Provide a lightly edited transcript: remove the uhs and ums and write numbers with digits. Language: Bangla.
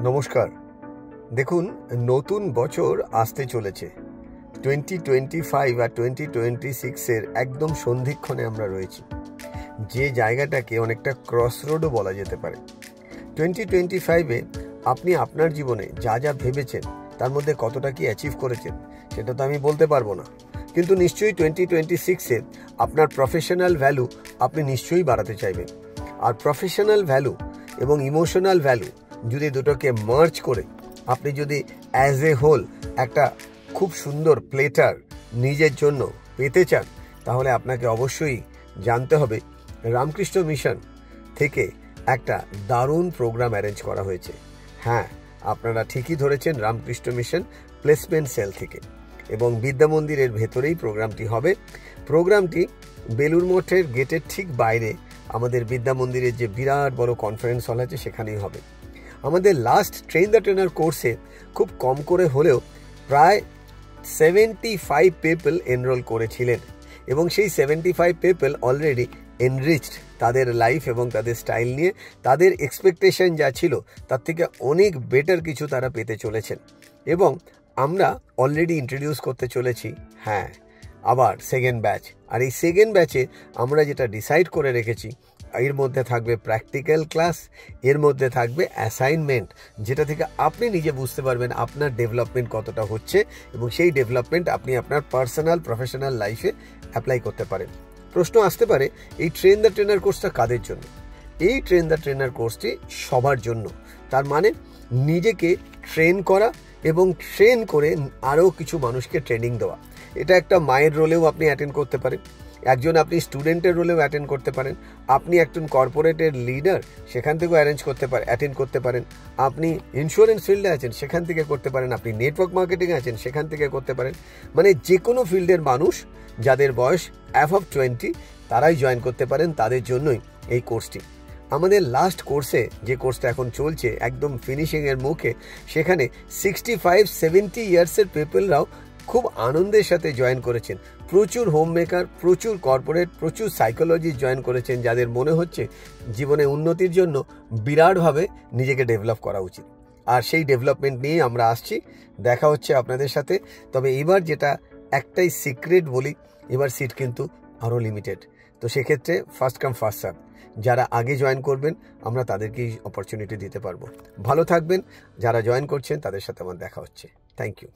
নমস্কার। দেখুন, নতুন বছর আসতে চলেছে। 2025 আর 2026-এর একদম সন্ধিক্ষণে আমরা রয়েছি, যে জায়গাটাকে অনেকটা ক্রসরোডও বলা যেতে পারে। 2025-এ আপনি আপনার জীবনে যা যা ভেবেছেন তার মধ্যে কতটা কি অ্যাচিভ করেছেন সেটা তো আমি বলতে পারবো না, কিন্তু নিশ্চয়ই 2026-এ আপনার প্রফেশনাল ভ্যালু আপনি নিশ্চয়ই বাড়াতে চাইবেন। আর প্রফেশনাল ভ্যালু এবং ইমোশনাল ভ্যালু যদি দুটোকে মার্জ করে আপনি যদি অ্যাজ এ হোল একটা খুব সুন্দর প্লেটার নিজের জন্য পেতে চান, তাহলে আপনাকে অবশ্যই জানতে হবে রামকৃষ্ণ মিশন থেকে একটা দারুণ প্রোগ্রাম অ্যারেঞ্জ করা হয়েছে। হ্যাঁ, আপনারা ঠিকই ধরেছেন, রামকৃষ্ণ মিশন প্লেসমেন্ট সেল থেকে, এবং বিদ্যা মন্দিরের ভেতরেই প্রোগ্রামটি হবে। প্রোগ্রামটি বেলুর মঠের গেটের ঠিক বাইরে আমাদের বিদ্যা মন্দিরের যে বিরাট বড় কনফারেন্স হল আছে সেখানেই হবে। আমাদের লাস্ট ট্রেন দ্য ট্রেনার কোর্সে খুব কম করে হলেও প্রায় 75 পিপল এনরোল করেছিলেন, এবং সেই 75 পিপল অলরেডি এনরিচড তাদের লাইফ এবং তাদের স্টাইল নিয়ে। তাদের এক্সপেকটেশন যা ছিল তার থেকে অনেক বেটার কিছু তারা পেতে চলেছেন, এবং আমরা অলরেডি ইন্ট্রোডিউস করতে চলেছি আবার সেকেন্ড ব্যাচ। আর এই সেকেন্ড ব্যাচে আমরা যেটা ডিসাইড করে রেখেছি, এর মধ্যে থাকবে প্র্যাকটিক্যাল ক্লাস, এর মধ্যে থাকবে অ্যাসাইনমেন্ট, যেটা থেকে আপনি নিজে বুঝতে পারবেন আপনার ডেভেলপমেন্ট কতটা হচ্ছে, এবং সেই ডেভেলপমেন্ট আপনি আপনার পার্সোনাল প্রফেশনাল লাইফে অ্যাপ্লাই করতে পারেন। প্রশ্ন আসতে পারে, এই ট্রেন দ্য ট্রেনার কোর্সটা কাদের জন্য? এই ট্রেন দ্য ট্রেনার কোর্সটি সবার জন্য। তার মানে নিজেকে ট্রেন করা এবং ট্রেন করে আরও কিছু মানুষকে ট্রেনিং দেওয়া। এটা একটা মায়ের রোলেও আপনি অ্যাটেন্ড করতে পারেন, একজন আপনি স্টুডেন্টের রোলেও অ্যাটেন্ড করতে পারেন, আপনি একজন কর্পোরেটের লিডার সেখান থেকেও অ্যাটেন্ড করতে পারেন, আপনি ইন্স্যুরেন্স ফিল্ডে আছেন সেখান থেকে করতে পারেন, আপনি নেটওয়ার্ক মার্কেটিংয়ে আছেন সেখান থেকে করতে পারেন। মানে যে কোনো ফিল্ডের মানুষ যাদের বয়স অ্যাবভ 20 তারাই জয়েন করতে পারেন, তাদের জন্যই এই কোর্সটি। আমাদের লাস্ট কোর্সে, যে কোর্সটা এখন চলছে একদম ফিনিশিংয়ের মুখে, সেখানে 65-70 ইয়ার্সের পিপলরাও খুব আনন্দের সাথে জয়েন করেছেন। প্রচুর হোম মেকার, প্রচুর কর্পোরেট, প্রচুর সাইকোলজিস্ট জয়েন করেছেন, যাদের মনে হচ্ছে জীবনে উন্নতির জন্য বিরাটভাবে নিজেকে ডেভেলপ করা উচিত। আর সেই ডেভেলপমেন্ট নিয়েই আমরা আসছি, দেখা হচ্ছে আপনাদের সাথে। তবে এবার যেটা একটাই সিক্রেট বলি, এবার সিট কিন্তু আরও লিমিটেড। তো সেক্ষেত্রে ফার্স্ট কাম ফার্স্ট সার্ভ, যারা আগে জয়েন করবেন আমরা তাদেরকেই অপরচুনিটি দিতে পারবো। ভালো থাকবেন, যারা জয়েন করছেন তাদের সাথে আমার দেখা হচ্ছে। Thank you.